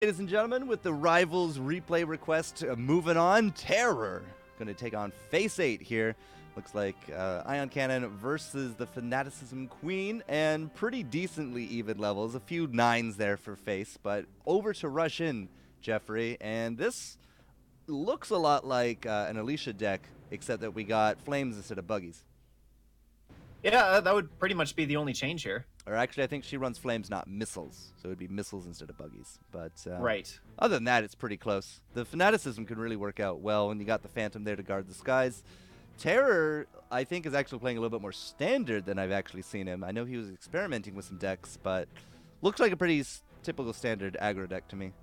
Ladies and gentlemen, with the Rivals replay request moving on, terRror going to take on face8 here. Looks like Ion Cannon versus the Fanaticism Queen, and pretty decently even levels. A few 9s there for Face, but over to rush in, Jeffrey. And this looks a lot like an Alicia deck, except that we got flames instead of buggies. Yeah, that would pretty much be the only change here. Or actually, I think she runs flames, not missiles. So it would be missiles instead of buggies. But right. Other than that, it's pretty close. The Fanaticism can really work out well when you got the Phantom there to guard the skies. terRror, I think, is actually playing a little bit more standard than I've actually seen him. I know he was experimenting with some decks, but looks like a pretty typical standard aggro deck to me.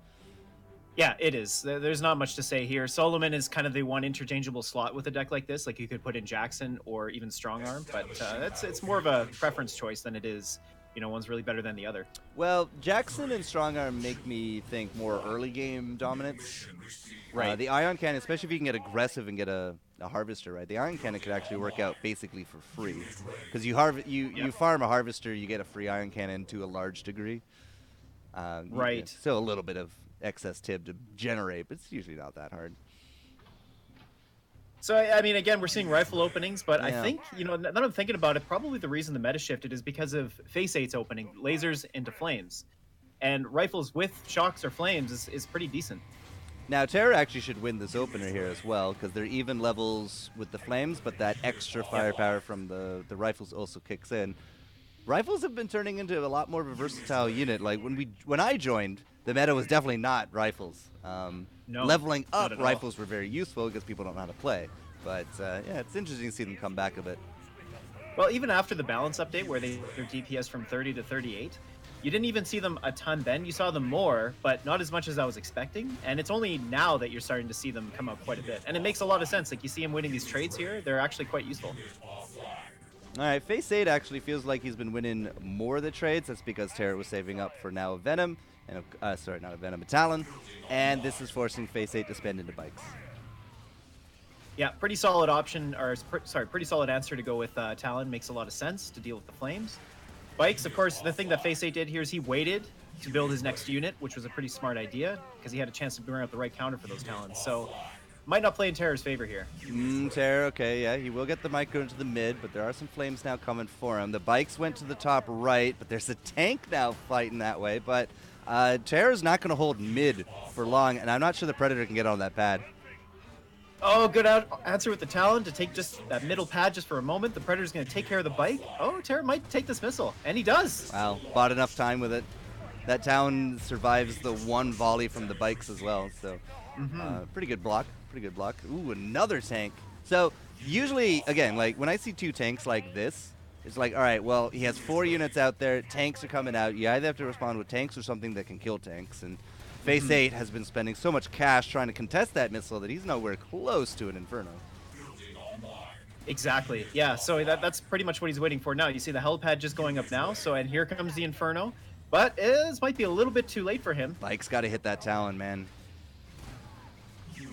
Yeah, it is. There's not much to say here. Solomon is kind of the one interchangeable slot with a deck like this. Like you could put in Jackson or even Strongarm, but it's more of a preference choice than it is, you know, one's really better than the other. Well, Jackson and Strongarm make me think more early game dominance. Right. The Ion Cannon, especially if you can get aggressive and get a Harvester, right? The Ion Cannon could actually work out basically for free. Because you farm a Harvester, you get a free Ion Cannon to a large degree. Right. Still a little bit of excess tib to generate, but it's usually not that hard. So, I mean, again, we're seeing rifle openings, but Yeah. I think, you know, now that I'm thinking about it, probably the reason the meta shifted is because of face8's opening, lasers into flames. And rifles with shocks or flames is pretty decent. Now, terRror actually should win this opener here as well, because they're even levels with the flames, but that extra firepower from the rifles also kicks in. Rifles have been turning into a lot more of a versatile unit. Like when I joined, the meta was definitely not rifles. No, leveling not up at rifles were very useful because people don't know how to play. But yeah, it's interesting to see them come back a bit. Well, even after the balance update where they their DPS from 30 to 38, you didn't even see them a ton then. You saw them more, but not as much as I was expecting. And it's only now that you're starting to see them come out quite a bit. And it makes a lot of sense. Like you see him winning these trades here, they're actually quite useful. All right, face8 actually feels like he's been winning more of the trades. That's because terRror was saving up for now a Venom, and sorry, not a Venom, a Talon, and this is forcing face8 to spend into bikes. Yeah, pretty solid option, or pretty solid answer to go with Talon. Makes a lot of sense to deal with the flames. Bikes, of course, the thing that face8 did here is he waited to build his next unit, which was a pretty smart idea because he had a chance to bring out the right counter for those Talons. So might not play in terRror's favor here. terRror, okay, yeah, he will get the micro into the mid, but there are some flames now coming for him. The bikes went to the top right, but there's a tank now fighting that way, but terRror's not going to hold mid for long, and I'm not sure the Predator can get on that pad. Oh, good answer with the Talon to take just that middle pad just for a moment. The Predator's going to take care of the bike. Oh, terRror might take this missile, and he does. Wow, bought enough time with it. That Talon survives the one volley from the bikes as well, so pretty good block. Pretty good block. Ooh, another tank. So usually, again, like when I see two tanks like this, it's like, all right, well, he has 4 units out there. Tanks are coming out. You either have to respond with tanks or something that can kill tanks. And face8 has been spending so much cash trying to contest that missile that he's nowhere close to an Inferno. Exactly. Yeah, so that's pretty much what he's waiting for now. You see the helipad just going up now. So, and here comes the Inferno. But this might be a little bit too late for him. Bike's got to hit that Talon, man.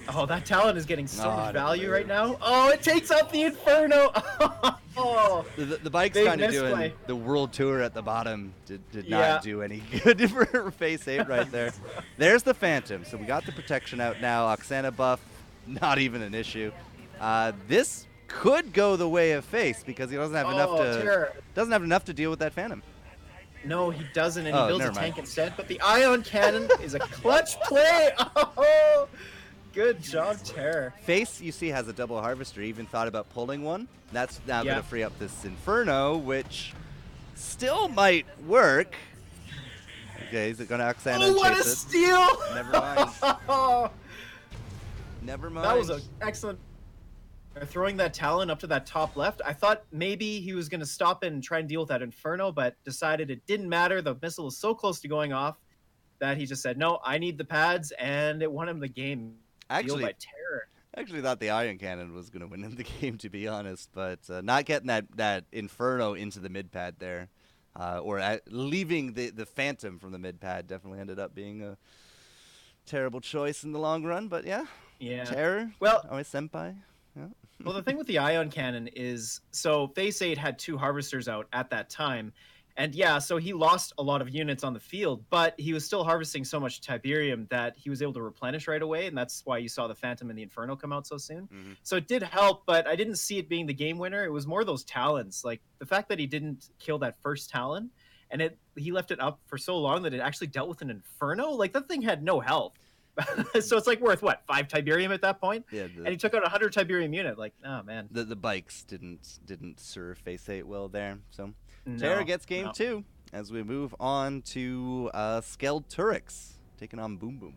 Oh, that Talon is getting so much value right now. Oh, it takes out the Inferno. Oh, the bike's kind of doing the world tour at the bottom. Did not do any good for face8 right there. There's the Phantom. So we got the protection out now. Oksana buff, not even an issue. This could go the way of Face because he doesn't have enough to deal with that Phantom. No, he doesn't, and he builds a tank instead. But the Ion Cannon is a clutch play. Oh, good job, terRror. Face, you see, has a double Harvester. He even thought about pulling one. That's now going to free up this Inferno, which still might work. Okay, is it going to Oksana and chase it? What a steal! Never mind. Never mind. That was an excellent... Throwing that Talon up to that top left, I thought maybe he was going to stop and try and deal with that Inferno, but decided it didn't matter. The missile was so close to going off that he just said, no, I need the pads, and it won him the game. Actually, by terRror. I actually thought the Ion Cannon was going to win him the game, to be honest, but not getting that Inferno into the mid pad there, or leaving the Phantom from the mid pad definitely ended up being a terrible choice in the long run, but yeah. terRror, well, always senpai. Yeah. Well, the thing with the Ion Cannon is, so face8 had 2 Harvesters out at that time, And yeah, so he lost a lot of units on the field, but he was still harvesting so much Tiberium that he was able to replenish right away, and that's why you saw the Phantom and the Inferno come out so soon. So it did help, but I didn't see it being the game winner. It was more those Talons. Like, the fact that he didn't kill that first Talon, and he left it up for so long that it actually dealt with an Inferno? Like, that thing had no health. So it's like worth, what, 5 Tiberium at that point? Yeah, and he took out a 100 Tiberium unit. Like, oh, man. The bikes didn't serve face8 well there. So No, terRror gets game 2 as we move on to Skeld Turix taking on Boom Boom.